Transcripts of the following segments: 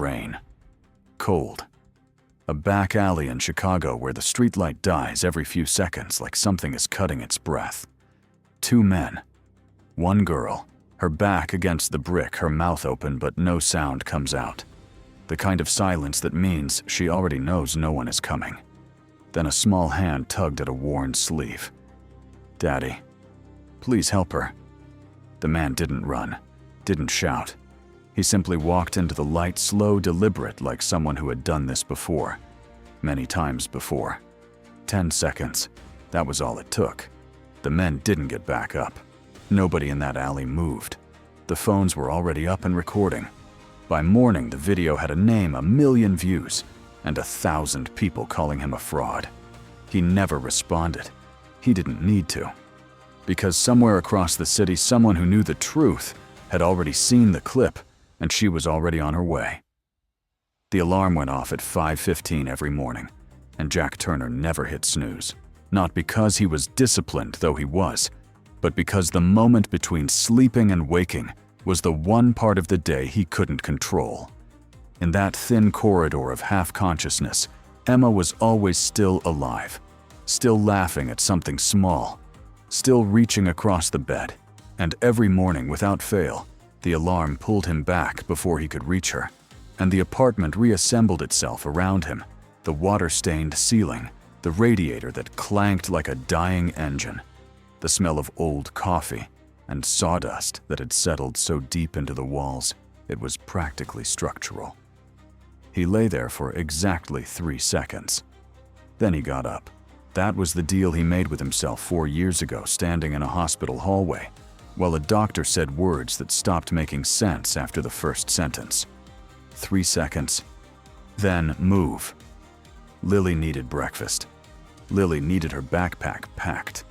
rain. Cold. A back alley in Chicago where the streetlight dies every few seconds like something is cutting its breath. Two men. One girl, her back against the brick, her mouth open but no sound comes out. The kind of silence that means she already knows no one is coming. Then a small hand tugged at a worn sleeve. "Daddy, please help her." The man didn't run, didn't shout. He simply walked into the light, slow, deliberate, like someone who had done this before. Many times before. 10 seconds. That was all it took. The men didn't get back up. Nobody in that alley moved. The phones were already up and recording. By morning, the video had a name, 1 million views, and 1,000 people calling him a fraud. He never responded. He didn't need to. Because somewhere across the city, someone who knew the truth had already seen the clip, and she was already on her way. The alarm went off at 5:15 every morning, and Jack Turner never hit snooze. Not because he was disciplined, though he was, but because the moment between sleeping and waking was the one part of the day he couldn't control. In that thin corridor of half-consciousness, Emma was always still alive, still laughing at something small, still reaching across the bed, and every morning, without fail, the alarm pulled him back before he could reach her, and the apartment reassembled itself around him, the water-stained ceiling, the radiator that clanked like a dying engine, the smell of old coffee, and sawdust that had settled so deep into the walls it was practically structural. He lay there for exactly 3 seconds. Then he got up. That was the deal he made with himself 4 years ago, standing in a hospital hallway, while a doctor said words that stopped making sense after the first sentence. 3 seconds. Then move. Lily needed breakfast. Lily needed her backpack packed.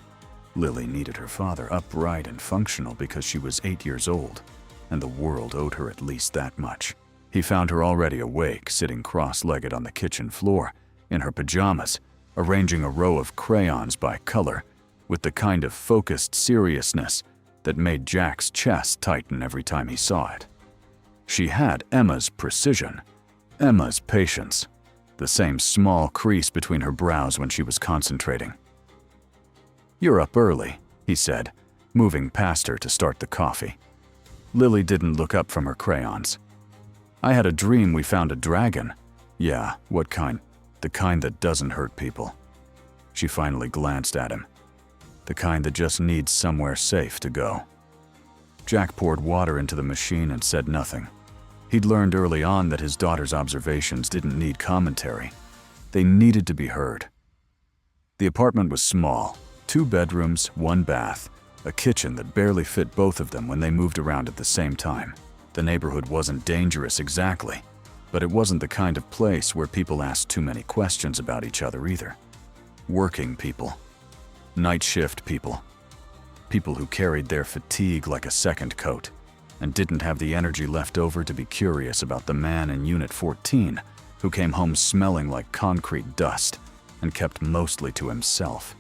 Lily needed her father upright and functional because she was 8 years old, and the world owed her at least that much. He found her already awake, sitting cross-legged on the kitchen floor, in her pajamas, arranging a row of crayons by color, with the kind of focused seriousness that made Jack's chest tighten every time he saw it. She had Emma's precision, Emma's patience, the same small crease between her brows when she was concentrating. "You're up early," he said, moving past her to start the coffee. Lily didn't look up from her crayons. "I had a dream we found a dragon." "Yeah, what kind?" "The kind that doesn't hurt people." She finally glanced at him. "The kind that just needs somewhere safe to go." Jack poured water into the machine and said nothing. He'd learned early on that his daughter's observations didn't need commentary. They needed to be heard. The apartment was small, 2 bedrooms, 1 bath, a kitchen that barely fit both of them when they moved around at the same time. The neighborhood wasn't dangerous exactly, but it wasn't the kind of place where people asked too many questions about each other either. Working people. Night shift people. People who carried their fatigue like a second coat and didn't have the energy left over to be curious about the man in Unit 14 who came home smelling like concrete dust and kept mostly to himself.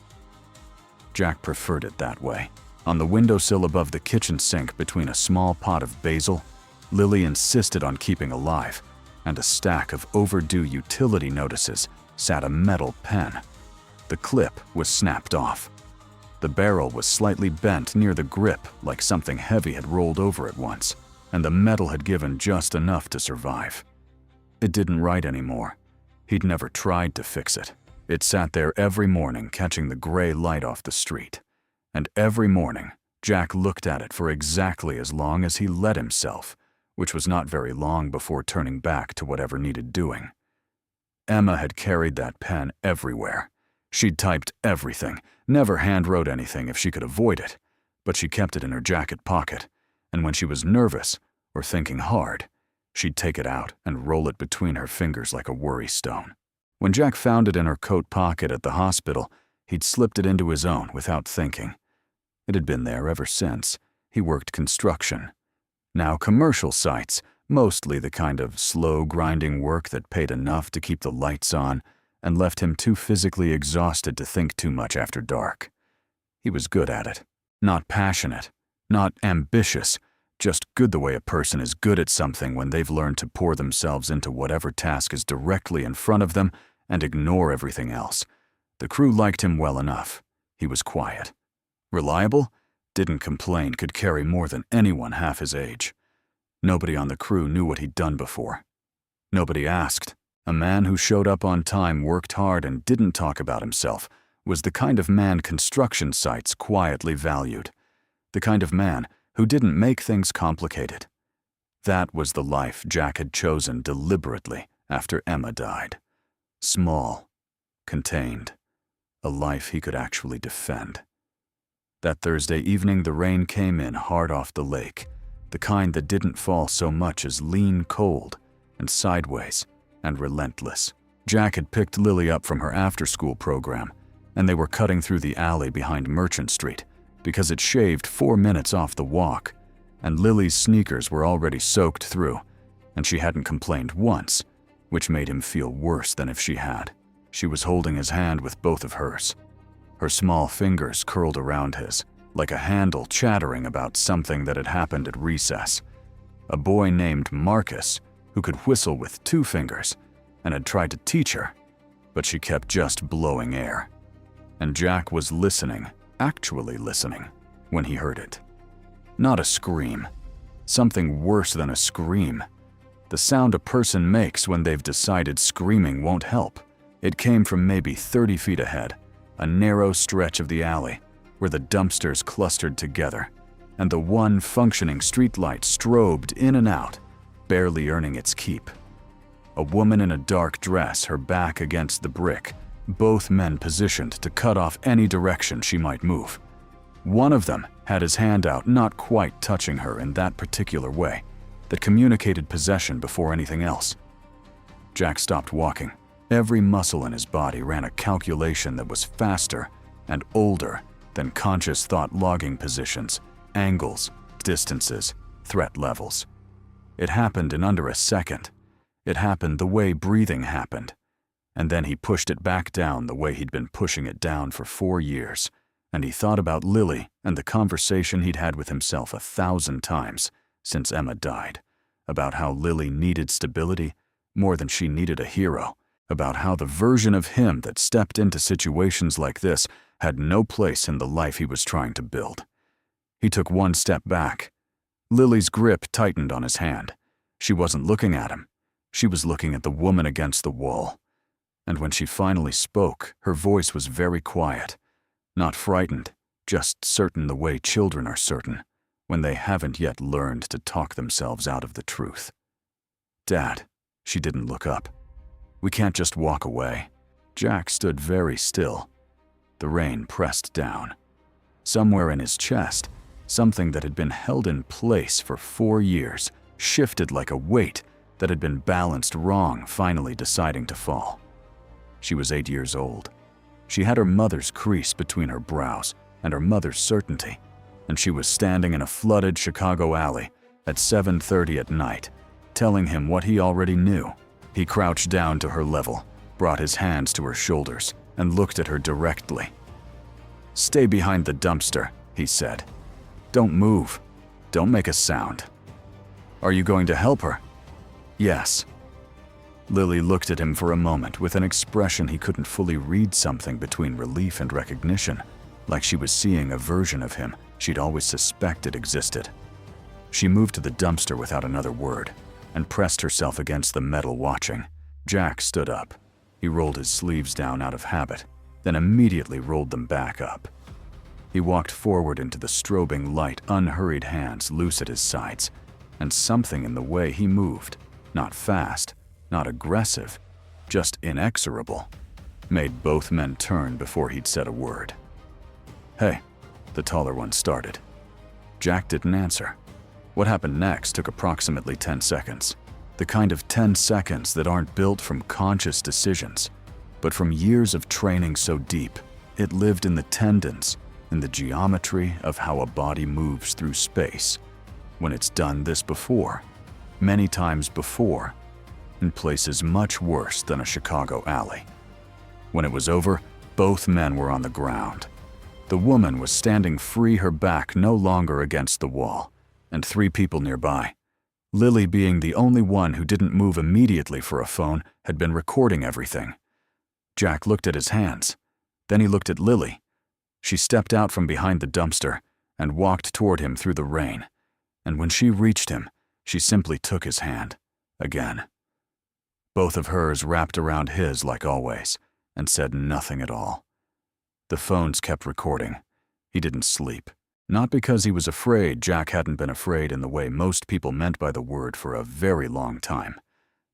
Jack preferred it that way. On the windowsill above the kitchen sink between a small pot of basil, Lily insisted on keeping alive, and a stack of overdue utility notices sat a metal pen. The clip was snapped off. The barrel was slightly bent near the grip like something heavy had rolled over it once, and the metal had given just enough to survive. It didn't write anymore. He'd never tried to fix it. It sat there every morning catching the gray light off the street. And every morning, Jack looked at it for exactly as long as he let himself, which was not very long before turning back to whatever needed doing. Emma had carried that pen everywhere. She'd typed everything, never handwrote anything if she could avoid it, but she kept it in her jacket pocket, and when she was nervous or thinking hard, she'd take it out and roll it between her fingers like a worry stone. When Jack found it in her coat pocket at the hospital, he'd slipped it into his own without thinking. It had been there ever since. He worked construction. Now commercial sites, mostly the kind of slow, grinding work that paid enough to keep the lights on and left him too physically exhausted to think too much after dark. He was good at it. Not passionate, not ambitious, Just good the way a person is good at something when they've learned to pour themselves into whatever task is directly in front of them and ignore everything else. The crew liked him well enough. He was quiet. Reliable? Didn't complain, could carry more than anyone half his age. Nobody on the crew knew what he'd done before. Nobody asked. A man who showed up on time, worked hard, and didn't talk about himself was the kind of man construction sites quietly valued. The kind of man who didn't make things complicated. That was the life Jack had chosen deliberately after Emma died. Small, contained, a life he could actually defend. That Thursday evening, the rain came in hard off the lake, the kind that didn't fall so much as lean cold and sideways and relentless. Jack had picked Lily up from her after-school program, and they were cutting through the alley behind Merchant Street because it shaved 4 minutes off the walk, and Lily's sneakers were already soaked through, and she hadn't complained once, which made him feel worse than if she had. She was holding his hand with both of hers. Her small fingers curled around his, like a handle chattering about something that had happened at recess. A boy named Marcus, who could whistle with 2 fingers, and had tried to teach her, but she kept just blowing air. And Jack was listening, actually listening, when he heard it. Not a scream. Something worse than a scream. The sound a person makes when they've decided screaming won't help. It came from maybe 30 feet ahead, a narrow stretch of the alley where the dumpsters clustered together, and the one functioning streetlight strobed in and out, barely earning its keep. A woman in a dark dress, her back against the brick, both men positioned to cut off any direction she might move. One of them had his hand out, not quite touching her in that particular way, that communicated possession before anything else. Jack stopped walking. Every muscle in his body ran a calculation that was faster and older than conscious thought, logging positions, angles, distances, threat levels. It happened in under a second. It happened the way breathing happened. And then he pushed it back down the way he'd been pushing it down for 4 years. And he thought about Lily and the conversation he'd had with himself 1,000 times since Emma died, about how Lily needed stability more than she needed a hero, about how the version of him that stepped into situations like this had no place in the life he was trying to build. He took 1 step back. Lily's grip tightened on his hand. She wasn't looking at him. She was looking at the woman against the wall. And when she finally spoke, her voice was very quiet. Not frightened, just certain the way children are certain, when they haven't yet learned to talk themselves out of the truth. "Dad," she didn't look up. "We can't just walk away." Jack stood very still. The rain pressed down. Somewhere in his chest, something that had been held in place for 4 years shifted like a weight that had been balanced wrong, finally deciding to fall. She was 8 years old. She had her mother's crease between her brows and her mother's certainty, and she was standing in a flooded Chicago alley at 7:30 at night, telling him what he already knew. He crouched down to her level, brought his hands to her shoulders, and looked at her directly. "Stay behind the dumpster," he said. "Don't move. Don't make a sound." "Are you going to help her?" "Yes." Lily looked at him for a moment with an expression he couldn't fully read, something between relief and recognition, like she was seeing a version of him she'd always suspected existed. She moved to the dumpster without another word and pressed herself against the metal, watching. Jack stood up. He rolled his sleeves down out of habit, then immediately rolled them back up. He walked forward into the strobing light, unhurried hands loose at his sides, and something in the way he moved, not fast, not aggressive, just inexorable, made both men turn before he'd said a word. "Hey," the taller one started. Jack didn't answer. What happened next took approximately 10 seconds. The kind of 10 seconds that aren't built from conscious decisions, but from years of training so deep, it lived in the tendons, in the geometry of how a body moves through space. When it's done this before, many times before, in places much worse than a Chicago alley. When it was over, both men were on the ground. The woman was standing free, her back no longer against the wall, and 3 people nearby. Lily, being the only one who didn't move immediately for a phone, had been recording everything. Jack looked at his hands. Then he looked at Lily. She stepped out from behind the dumpster and walked toward him through the rain, and when she reached him, she simply took his hand, again. Both of hers wrapped around his like always, and said nothing at all. The phones kept recording. He didn't sleep. Not because he was afraid. Jack hadn't been afraid in the way most people meant by the word for a very long time,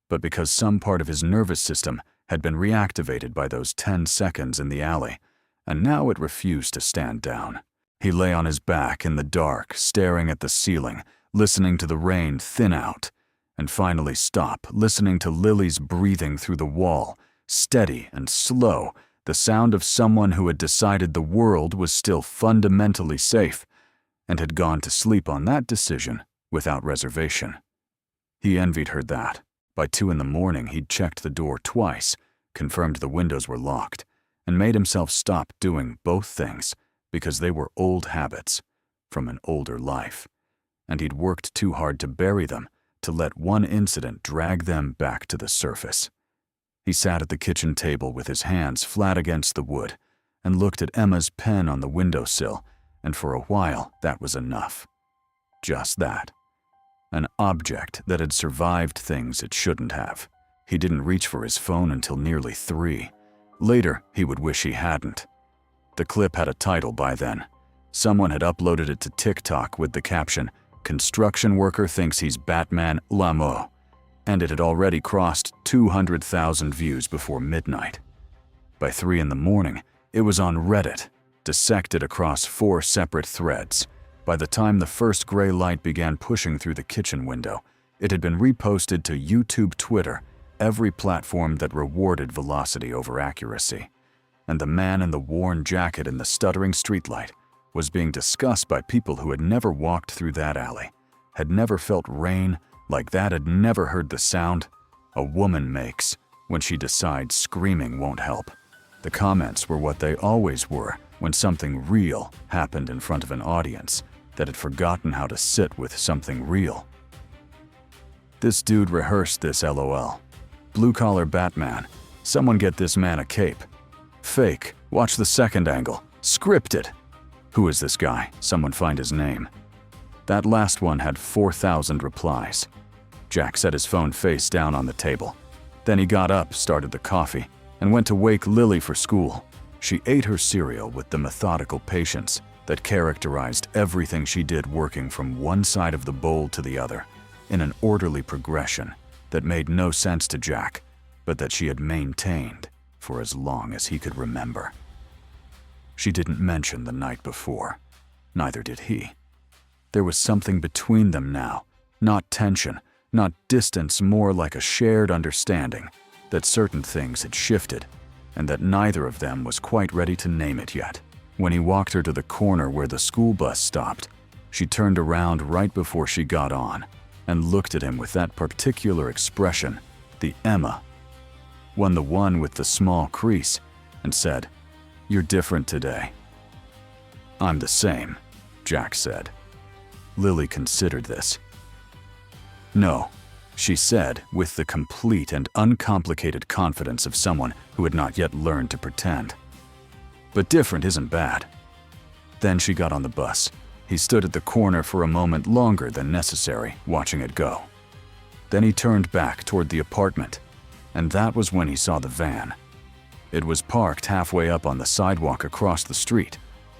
but because some part of his nervous system had been reactivated by those 10 seconds in the alley, and now it refused to stand down. He lay on his back in the dark, staring at the ceiling, listening to the rain thin out, and finally stop, listening to Lily's breathing through the wall, steady and slow, the sound of someone who had decided the world was still fundamentally safe, and had gone to sleep on that decision without reservation. He envied her that. By 2 in the morning, he'd checked the door twice, confirmed the windows were locked, and made himself stop doing both things because they were old habits from an older life, and he'd worked too hard to bury them, to let one incident drag them back to the surface. He sat at the kitchen table with his hands flat against the wood and looked at Emma's pen on the windowsill, and for a while that was enough. Just that. An object that had survived things it shouldn't have. He didn't reach for his phone until nearly 3. Later, he would wish he hadn't. The clip had a title by then. Someone had uploaded it to TikTok with the caption, "Construction worker thinks he's Batman Lamo," and it had already crossed 200,000 views before midnight. By 3 in the morning, it was on Reddit, dissected across 4 separate threads. By the time the first gray light began pushing through the kitchen window, it had been reposted to YouTube, Twitter, every platform that rewarded velocity over accuracy. And the man in the worn jacket in the stuttering streetlight was being discussed by people who had never walked through that alley, had never felt rain like that, had never heard the sound a woman makes when she decides screaming won't help. The comments were what they always were when something real happened in front of an audience that had forgotten how to sit with something real. This dude rehearsed this, LOL. Blue-collar Batman. Someone get this man a cape. Fake. Watch the second angle. Scripted. Who is this guy? Someone find his name. That last one had 4,000 replies. Jack set his phone face down on the table. Then he got up, started the coffee, and went to wake Lily for school. She ate her cereal with the methodical patience that characterized everything she did, working from one side of the bowl to the other, in an orderly progression that made no sense to Jack, but that she had maintained for as long as he could remember. She didn't mention the night before. Neither did he. There was something between them now, not tension, not distance, more like a shared understanding that certain things had shifted, and that neither of them was quite ready to name it yet. When he walked her to the corner where the school bus stopped, she turned around right before she got on and looked at him with that particular expression, the Emma one, the one with the small crease, and said, "You're different today." "I'm the same," Jack said. Lily considered this. "No," she said with the complete and uncomplicated confidence of someone who had not yet learned to pretend. "But different isn't bad." Then she got on the bus. He stood at the corner for a moment longer than necessary, watching it go. Then he turned back toward the apartment, and that was when he saw the van. It was parked halfway up on the sidewalk across the street,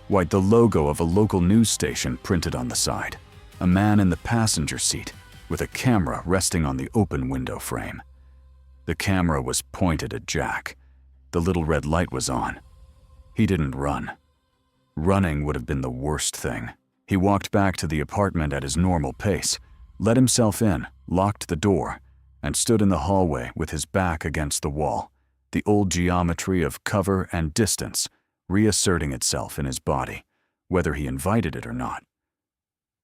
white, the logo of a local news station printed on the side, a man in the passenger seat with a camera resting on the open window frame. The camera was pointed at Jack. The little red light was on. He didn't run. Running would have been the worst thing. He walked back to the apartment at his normal pace, let himself in, locked the door, and stood in the hallway with his back against the wall, the old geometry of cover and distance reasserting itself in his body, whether he invited it or not.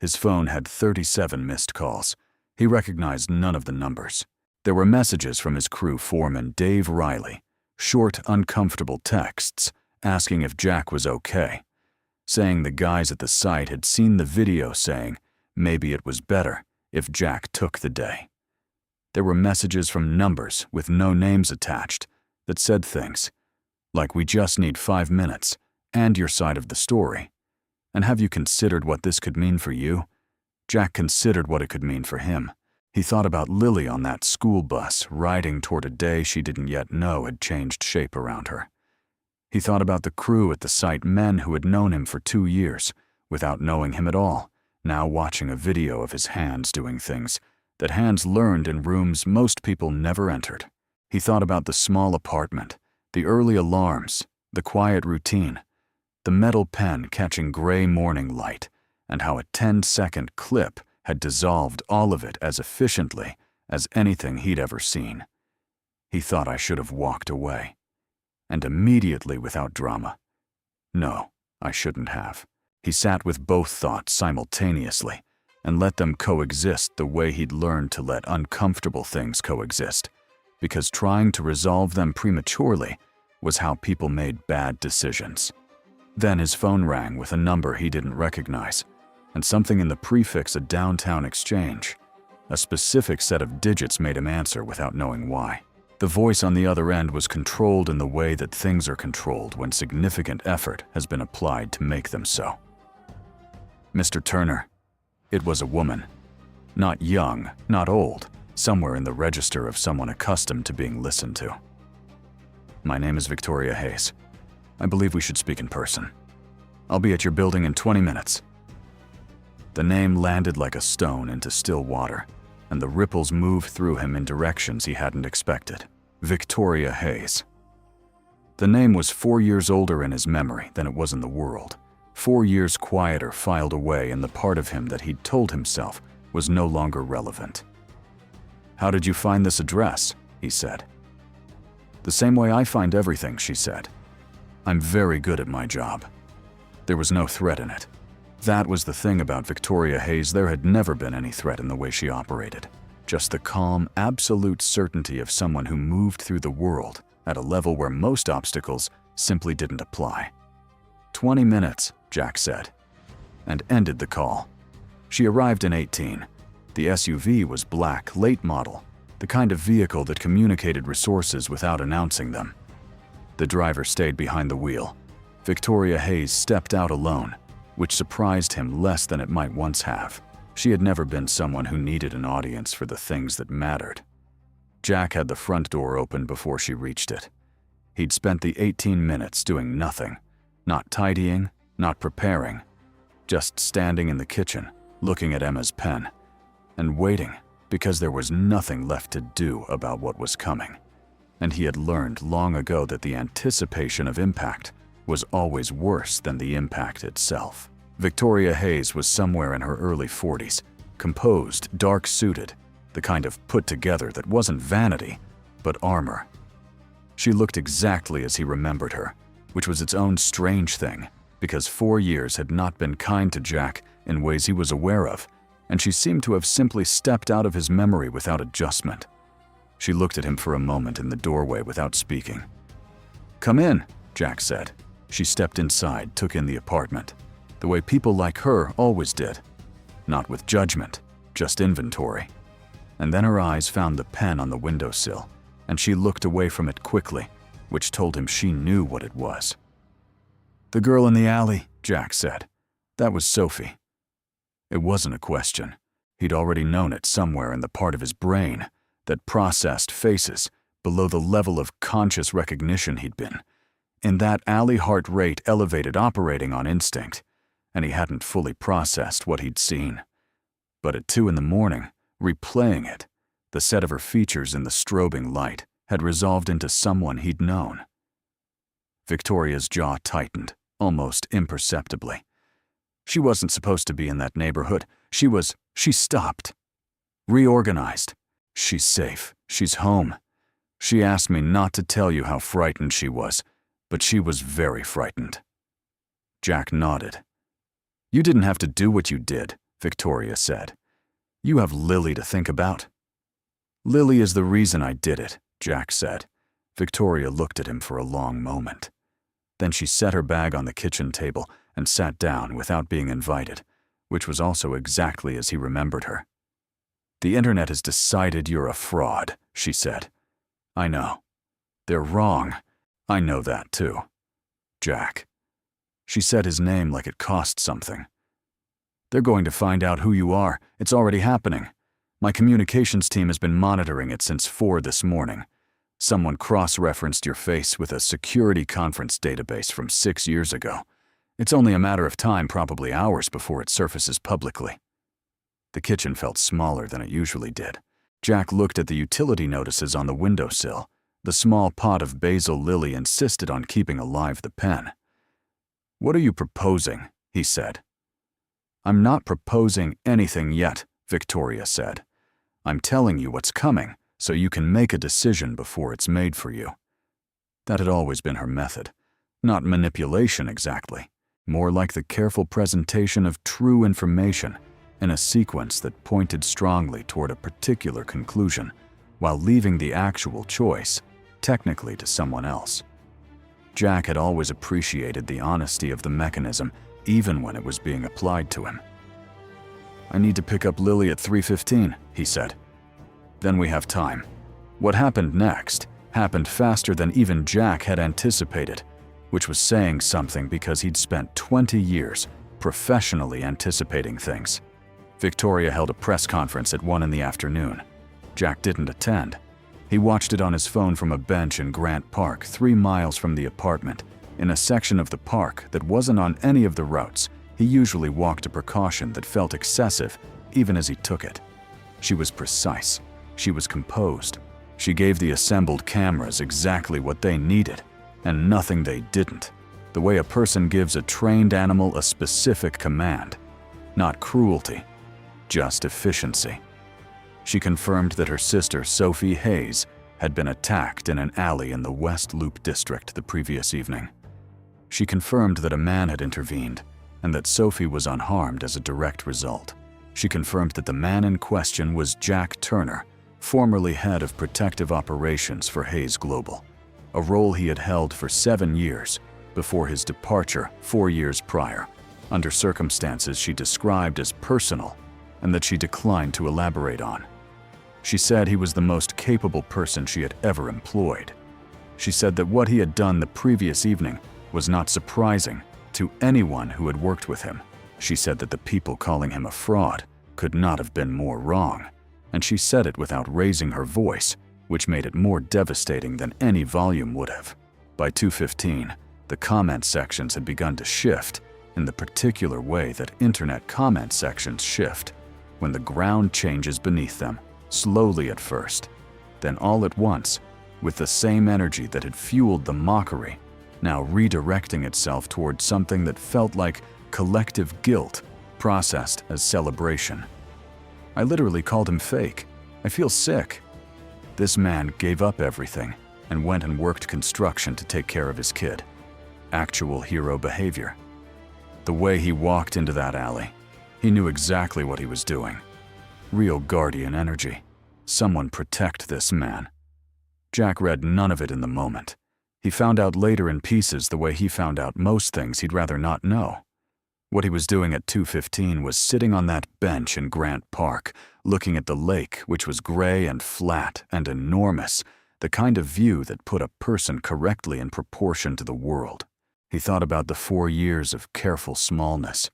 His phone had 37 missed calls. He recognized none of the numbers. There were messages from his crew foreman, Dave Riley, short, uncomfortable texts asking if Jack was okay, saying the guys at the site had seen the video, saying, maybe it was better if Jack took the day. There were messages from numbers with no names attached that said things like, "We just need 5 minutes and your side of the story. And have you considered what this could mean for you?" Jack considered what it could mean for him. He thought about Lily on that school bus, riding toward a day she didn't yet know had changed shape around her. He thought about the crew at the site, men who had known him for 2 years, without knowing him at all, now watching a video of his hands doing things that hands learned in rooms most people never entered. He thought about the small apartment, the early alarms, the quiet routine, the metal pen catching gray morning light, and how a 10-second clip had dissolved all of it as efficiently as anything he'd ever seen. He thought, "I should have walked away." And immediately, without drama, "No, I shouldn't have." He sat with both thoughts simultaneously and let them coexist the way he'd learned to let uncomfortable things coexist, because trying to resolve them prematurely was how people made bad decisions. Then his phone rang with a number he didn't recognize, and something in the prefix, a downtown exchange. A specific set of digits made him answer without knowing why. The voice on the other end was controlled in the way that things are controlled when significant effort has been applied to make them so. "Mr. Turner." It was a woman. Not young, not old, somewhere in the register of someone accustomed to being listened to. "My name is Victoria Hayes. I believe we should speak in person. I'll be at your building in 20 minutes. The name landed like a stone into still water, and the ripples moved through him in directions he hadn't expected. Victoria Hayes. The name was 4 years older in his memory than it was in the world. 4 years quieter filed away in the part of him that he'd told himself was no longer relevant. "How did you find this address?" he said. "The same way I find everything," she said. "I'm very good at my job." There was no threat in it. That was the thing about Victoria Hayes. There had never been any threat in the way she operated. Just the calm, absolute certainty of someone who moved through the world at a level where most obstacles simply didn't apply. 20 minutes, Jack said, and ended the call. She arrived in 18. The SUV was black, late model, the kind of vehicle that communicated resources without announcing them. The driver stayed behind the wheel. Victoria Hayes stepped out alone, which surprised him less than it might once have. She had never been someone who needed an audience for the things that mattered. Jack had the front door open before she reached it. He'd spent the 18 minutes doing nothing, not tidying, not preparing, just standing in the kitchen, looking at Emma's pen, and waiting because there was nothing left to do about what was coming. And he had learned long ago that the anticipation of impact was always worse than the impact itself. Victoria Hayes was somewhere in her early 40s, composed, dark-suited, the kind of put-together that wasn't vanity, but armor. She looked exactly as he remembered her, which was its own strange thing, because 4 years had not been kind to Jack in ways he was aware of, and she seemed to have simply stepped out of his memory without adjustment. She looked at him for a moment in the doorway without speaking. "Come in," Jack said. She stepped inside, took in the apartment, the way people like her always did. Not with judgment, just inventory. And then her eyes found the pen on the windowsill, and she looked away from it quickly, which told him she knew what it was. "The girl in the alley," Jack said. That was Sophie. It wasn't a question. He'd already known it somewhere in the part of his brain that processed faces below the level of conscious recognition he'd been. In that alley, heart rate elevated, operating on instinct, and he hadn't fully processed what he'd seen. But at 2 a.m, replaying it, the set of her features in the strobing light had resolved into someone he'd known. Victoria's jaw tightened, almost imperceptibly. She wasn't supposed to be in that neighborhood. She stopped. Reorganized. She's safe. She's home. She asked me not to tell you how frightened she was, but she was very frightened. Jack nodded. "You didn't have to do what you did," Victoria said. "You have Lily to think about." "Lily is the reason I did it," Jack said. Victoria looked at him for a long moment. Then she set her bag on the kitchen table and sat down without being invited, which was also exactly as he remembered her. "The internet has decided you're a fraud," she said. "I know. They're wrong. I know that too. Jack." She said his name like it cost something. "They're going to find out who you are. It's already happening. My communications team has been monitoring it since 4 this morning. Someone cross-referenced your face with a security conference database from 6 years ago. It's only a matter of time, probably hours, before it surfaces publicly." The kitchen felt smaller than it usually did. Jack looked at the utility notices on the windowsill. The small pot of basil lily insisted on keeping alive the pen. "What are you proposing?" he said. "I'm not proposing anything yet," Victoria said. "I'm telling you what's coming, so you can make a decision before it's made for you." That had always been her method. Not manipulation exactly, more like the careful presentation of true information in a sequence that pointed strongly toward a particular conclusion, while leaving the actual choice, technically, to someone else. Jack had always appreciated the honesty of the mechanism, even when it was being applied to him. "I need to pick up Lily at 3:15, he said. "Then we have time." What happened next happened faster than even Jack had anticipated, which was saying something because he'd spent 20 years professionally anticipating things. Victoria held a press conference at 1 in the afternoon. Jack didn't attend. He watched it on his phone from a bench in Grant Park, 3 miles from the apartment, in a section of the park that wasn't on any of the routes. He usually walked a precaution that felt excessive, even as he took it. She was precise. She was composed. She gave the assembled cameras exactly what they needed, and nothing they didn't. The way a person gives a trained animal a specific command. Not cruelty, just efficiency. She confirmed that her sister, Sophie Hayes, had been attacked in an alley in the West Loop district the previous evening. She confirmed that a man had intervened, and that Sophie was unharmed as a direct result. She confirmed that the man in question was Jack Turner, formerly head of protective operations for Hayes Global, a role he had held for 7 years before his departure 4 years prior, under circumstances she described as personal and that she declined to elaborate on. She said he was the most capable person she had ever employed. She said that what he had done the previous evening was not surprising to anyone who had worked with him. She said that the people calling him a fraud could not have been more wrong, and she said it without raising her voice, which made it more devastating than any volume would have. By 2:15, the comment sections had begun to shift in the particular way that internet comment sections shift, when the ground changes beneath them, slowly at first, then all at once, with the same energy that had fueled the mockery, now redirecting itself toward something that felt like collective guilt processed as celebration. "I literally called him fake. I feel sick." This man gave up everything and went and worked construction to take care of his kid. Actual hero behavior. The way he walked into that alley, he knew exactly what he was doing. Real guardian energy. Someone protect this man. Jack read none of it in the moment. He found out later in pieces the way he found out most things he'd rather not know. What he was doing at 2:15 was sitting on that bench in Grant Park, looking at the lake, which was gray and flat and enormous, the kind of view that put a person correctly in proportion to the world. He thought about the 4 years of careful smallness,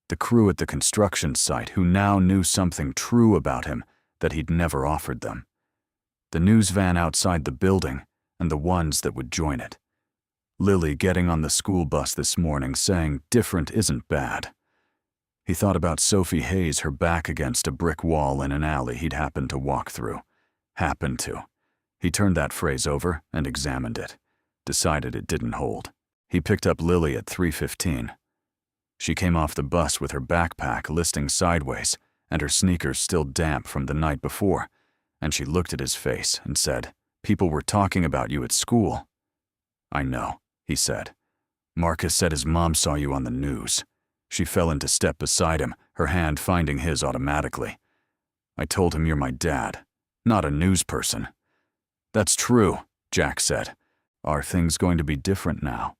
the crew at the construction site who now knew something true about him that he'd never offered them, the news van outside the building, and the ones that would join it. Lily getting on the school bus this morning saying different isn't bad. He thought about Sophie Hayes, her back against a brick wall in an alley he'd happened to walk through. Happened to. He turned that phrase over and examined it, decided it didn't hold. He picked up Lily at 3:15. She came off the bus with her backpack listing sideways and her sneakers still damp from the night before, and she looked at his face and said, "People were talking about you at school." "I know," he said. "Marcus said his mom saw you on the news." She fell into step beside him, her hand finding his automatically. "I told him you're my dad, not a news person." "That's true," Jack said. "Are things going to be different now?"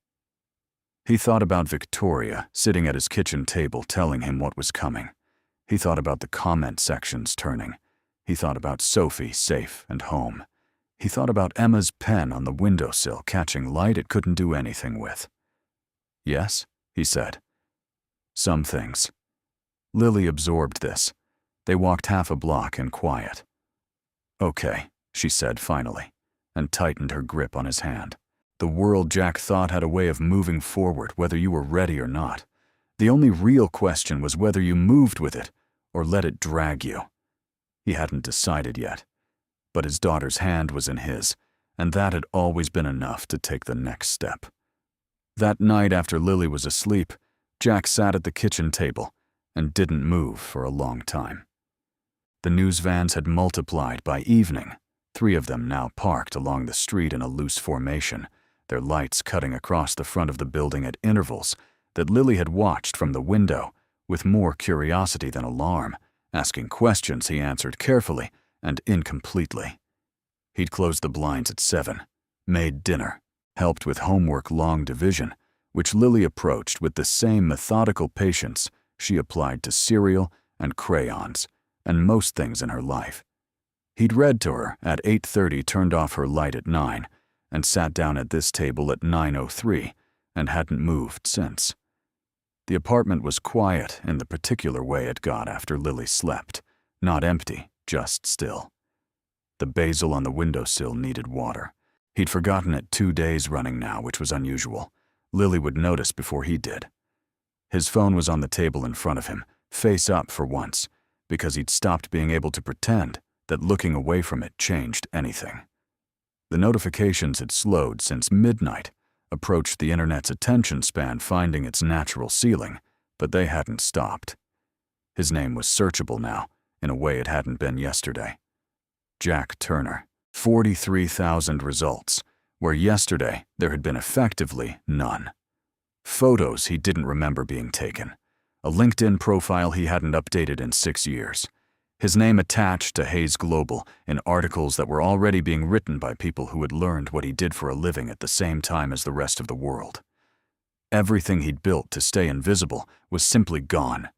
He thought about Victoria sitting at his kitchen table telling him what was coming. He thought about the comment sections turning. He thought about Sophie safe and home. He thought about Emma's pen on the windowsill catching light it couldn't do anything with. "Yes," he said. "Some things." Lily absorbed this. They walked half a block in quiet. "Okay," she said finally, and tightened her grip on his hand. The world, Jack thought, had a way of moving forward whether you were ready or not. The only real question was whether you moved with it or let it drag you. He hadn't decided yet, but his daughter's hand was in his, and that had always been enough to take the next step. That night after Lily was asleep, Jack sat at the kitchen table and didn't move for a long time. The news vans had multiplied by evening, 3 of them now parked along the street in a loose formation, their lights cutting across the front of the building at intervals that Lily had watched from the window with more curiosity than alarm, asking questions he answered carefully and incompletely. He'd closed the blinds at 7, made dinner, helped with homework long division, which Lily approached with the same methodical patience she applied to cereal and crayons and most things in her life. He'd read to her at 8:30, turned off her light at 9, and sat down at this table at 9:03 and hadn't moved since. The apartment was quiet in the particular way it got after Lily slept, not empty, just still. The basil on the windowsill needed water. He'd forgotten it 2 days running now, which was unusual. Lily would notice before he did. His phone was on the table in front of him, face up for once, because he'd stopped being able to pretend that looking away from it changed anything. The notifications had slowed since midnight, approached the internet's attention span finding its natural ceiling, but they hadn't stopped. His name was searchable now, in a way it hadn't been yesterday. Jack Turner, 43,000 results, where yesterday there had been effectively none. Photos he didn't remember being taken. A LinkedIn profile he hadn't updated in 6 years. His name attached to Hayes Global in articles that were already being written by people who had learned what he did for a living at the same time as the rest of the world. Everything he'd built to stay invisible was simply gone,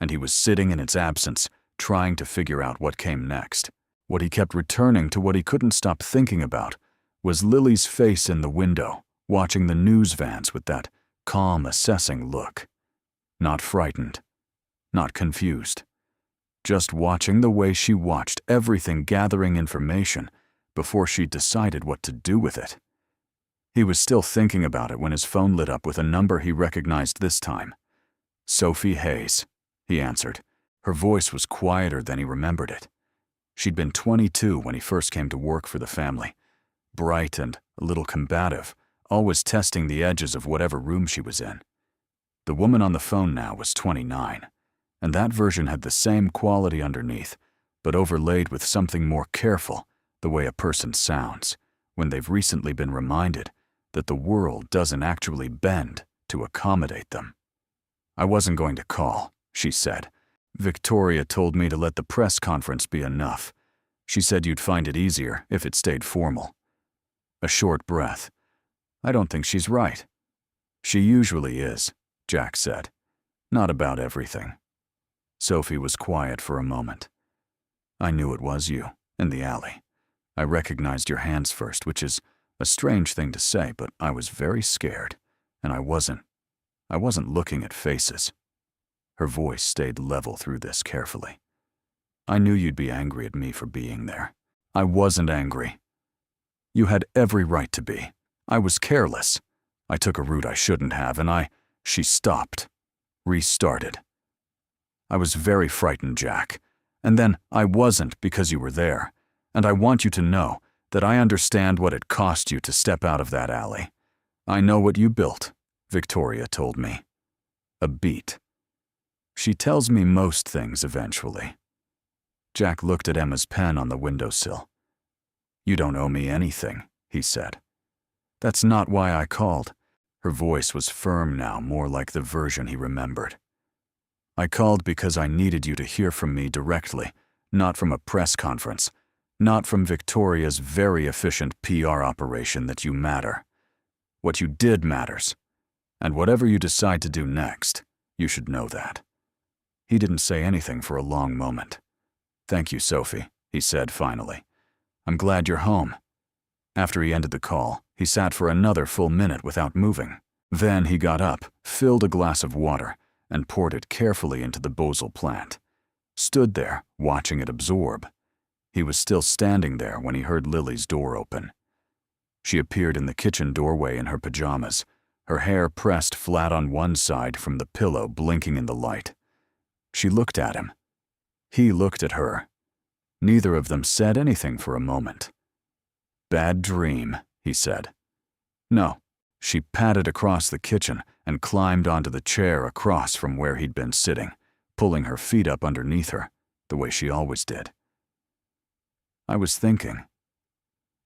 and he was sitting in its absence, trying to figure out what came next. What he kept returning to, what he couldn't stop thinking about, was Lily's face in the window, watching the news vans with that calm, assessing look. Not frightened, not confused. Just watching the way she watched everything, gathering information before she decided what to do with it. He was still thinking about it when his phone lit up with a number he recognized this time. Sophie Hayes, he answered. Her voice was quieter than he remembered it. She'd been 22 when he first came to work for the family. Bright and a little combative, always testing the edges of whatever room she was in. The woman on the phone now was 29. And that version had the same quality underneath, but overlaid with something more careful, the way a person sounds, when they've recently been reminded that the world doesn't actually bend to accommodate them. "I wasn't going to call," she said. "Victoria told me to let the press conference be enough. She said you'd find it easier if it stayed formal." A short breath. "I don't think she's right." "She usually is," Jack said. "Not about everything." Sophie was quiet for a moment. "I knew it was you, in the alley. I recognized your hands first, which is a strange thing to say, but I was very scared, and I wasn't looking at faces." Her voice stayed level through this carefully. "I knew you'd be angry at me for being there. I wasn't angry. You had every right to be. I was careless. I took a route I shouldn't have, and She stopped, restarted. "I was very frightened, Jack. And then I wasn't because you were there. And I want you to know that I understand what it cost you to step out of that alley. I know what you built," Victoria told me. A beat. "She tells me most things eventually." Jack looked at Emma's pen on the windowsill. "You don't owe me anything," he said. "That's not why I called." Her voice was firm now, more like the version he remembered. "I called because I needed you to hear from me directly, not from a press conference, not from Victoria's very efficient PR operation that you matter. What you did matters, And whatever you decide to do next, you should know that." He didn't say anything for a long moment. "Thank you, Sophie," he said finally. "I'm glad you're home." After he ended the call, he sat for another full minute without moving. Then he got up, filled a glass of water, and poured it carefully into the basil plant. Stood there, watching it absorb. He was still standing there when he heard Lily's door open. She appeared in the kitchen doorway in her pajamas, her hair pressed flat on one side from the pillow blinking in the light. She looked at him. He looked at her. Neither of them said anything for a moment. "Bad dream," he said. "No." She padded across the kitchen and climbed onto the chair across from where he'd been sitting, pulling her feet up underneath her, the way she always did. "I was thinking."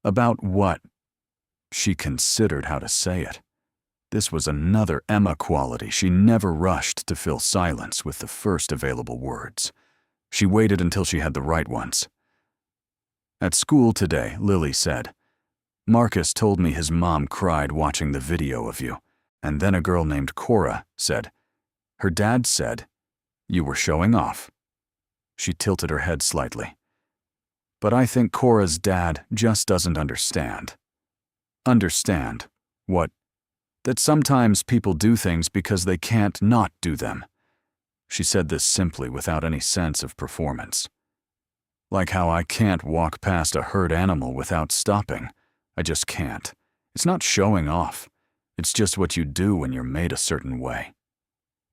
"About what?" She considered how to say it. This was another Emma quality. She never rushed to fill silence with the first available words. She waited until she had the right ones. "At school today," Lily said, "Marcus told me his mom cried watching the video of you, and then a girl named Cora said, her dad said, you were showing off." She tilted her head slightly. "But I think Cora's dad just doesn't understand." "Understand? What?" "That sometimes people do things because they can't not do them." She said this simply without any sense of performance. "Like how I can't walk past a hurt animal without stopping. I just can't. It's not showing off. It's just what you do when you're made a certain way."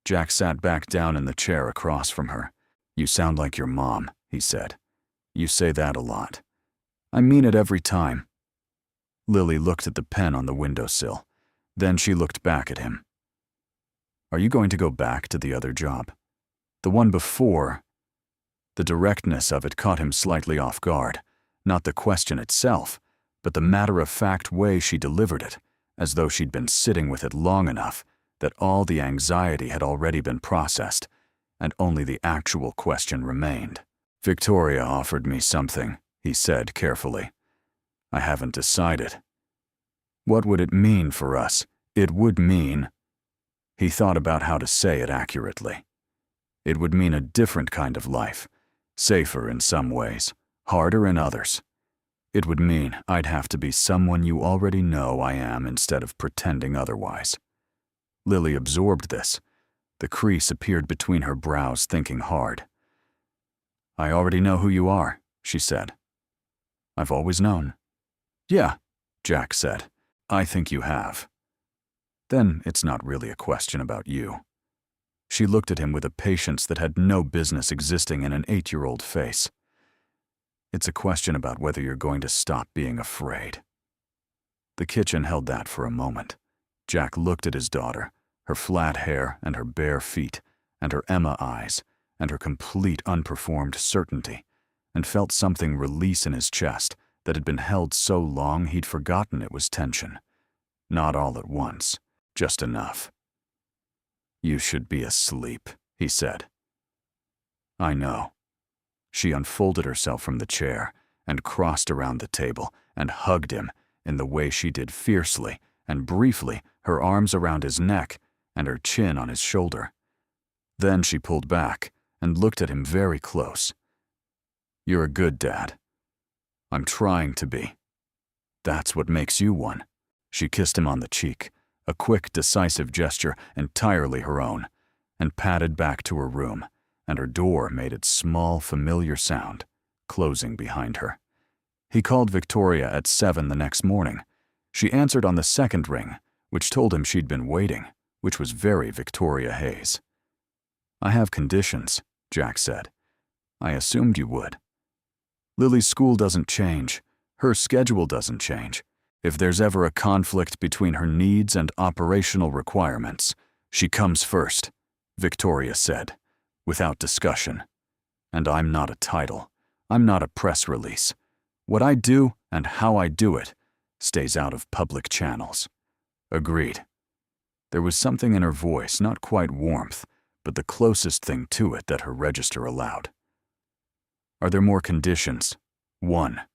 Jack sat back down in the chair across from her. "You sound like your mom," he said. "You say that a lot." "I mean it every time." Lily looked at the pen on the windowsill. Then she looked back at him. "Are you going to go back to the other job? The one before?" The directness of it caught him slightly off guard. Not the question itself, but the matter-of-fact way she delivered it, as though she'd been sitting with it long enough that all the anxiety had already been processed, and only the actual question remained. "Victoria offered me something," he said carefully. "I haven't decided." "What would it mean for us?" "It would mean..." He thought about how to say it accurately. "It would mean a different kind of life, safer in some ways, harder in others. It would mean I'd have to be someone you already know I am instead of pretending otherwise." Lily absorbed this. The crease appeared between her brows, thinking hard. "I already know who you are," she said. "I've always known." "Yeah," Jack said. "I think you have." "Then it's not really a question about you." She looked at him with a patience that had no business existing in an 8-year-old face. "It's a question about whether you're going to stop being afraid." The kitchen held that for a moment. Jack looked at his daughter, her flat hair and her bare feet, and her Emma eyes, and her complete unperformed certainty, and felt something release in his chest that had been held so long he'd forgotten it was tension. Not all at once, just enough. "You should be asleep," he said. "I know." She unfolded herself from the chair and crossed around the table and hugged him in the way she did fiercely and briefly, her arms around his neck and her chin on his shoulder. Then she pulled back and looked at him very close. "You're a good dad." "I'm trying to be." "That's what makes you one." She kissed him on the cheek, a quick, decisive gesture entirely her own, and padded back to her room, and her door made its small, familiar sound, closing behind her. He called Victoria at 7 the next morning. She answered on the second ring, which told him she'd been waiting, which was very Victoria Hayes. "I have conditions," Jack said. "I assumed you would." "Lily's school doesn't change. Her schedule doesn't change. If there's ever a conflict between her needs and operational requirements, she comes first," Victoria said, without discussion. "And I'm not a title. I'm not a press release. What I do and how I do it stays out of public channels." "Agreed." There was something in her voice, not quite warmth, but the closest thing to it that her register allowed. "Are there more conditions?" "1."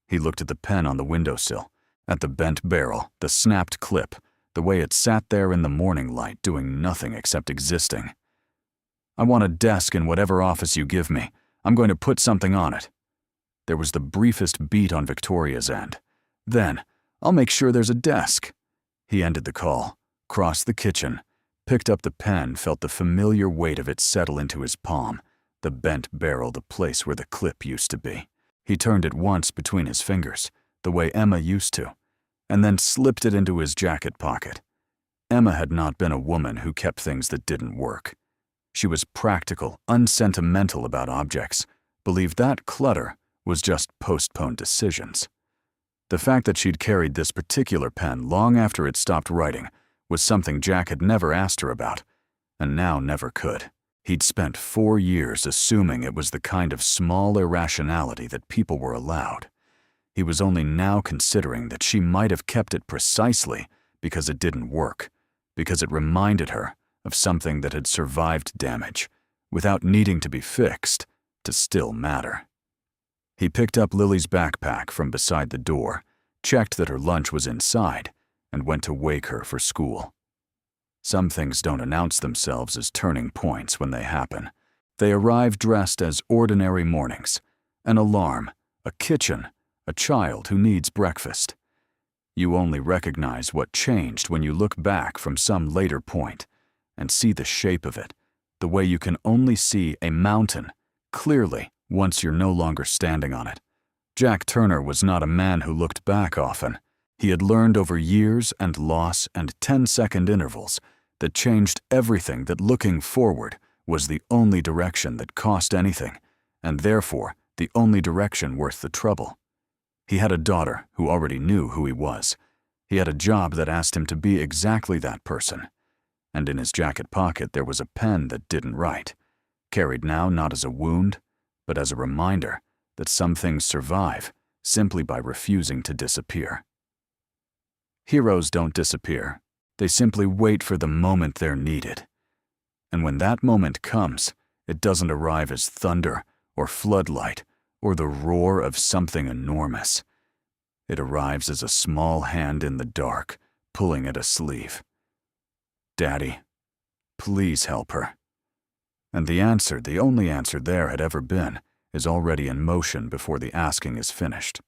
He looked at the pen on the windowsill, at the bent barrel, the snapped clip, the way it sat there in the morning light doing nothing except existing. "I want a desk in whatever office you give me. I'm going to put something on it." There was the briefest beat on Victoria's end. "Then, I'll make sure there's a desk." He ended the call, crossed the kitchen, picked up the pen, felt the familiar weight of it settle into his palm, the bent barrel the place where the clip used to be. He turned it once between his fingers, the way Emma used to, and then slipped it into his jacket pocket. Emma had not been a woman who kept things that didn't work. She was practical, unsentimental about objects, believed that clutter was just postponed decisions. The fact that she'd carried this particular pen long after it stopped writing was something Jack had never asked her about, and now never could. He'd spent 4 years assuming it was the kind of small irrationality that people were allowed. He was only now considering that she might have kept it precisely because it didn't work, because it reminded her of something that had survived damage, without needing to be fixed, to still matter. He picked up Lily's backpack from beside the door, checked that her lunch was inside, and went to wake her for school. Some things don't announce themselves as turning points when they happen. They arrive dressed as ordinary mornings: an alarm, a kitchen, a child who needs breakfast. You only recognize what changed when you look back from some later point and see the shape of it, the way you can only see a mountain clearly once you're no longer standing on it. Jack Turner was not a man who looked back often. He had learned over years and loss and 10-second intervals that changed everything, that looking forward was the only direction that cost anything, and therefore the only direction worth the trouble. He had a daughter who already knew who he was. He had a job that asked him to be exactly that person. And in his jacket pocket there was a pen that didn't write, carried now not as a wound, but as a reminder that some things survive simply by refusing to disappear. Heroes don't disappear. They simply wait for the moment they're needed. And when that moment comes, it doesn't arrive as thunder or floodlight or the roar of something enormous. It arrives as a small hand in the dark, pulling at a sleeve. "Daddy, please help her." And the answer, the only answer there had ever been, is already in motion before the asking is finished.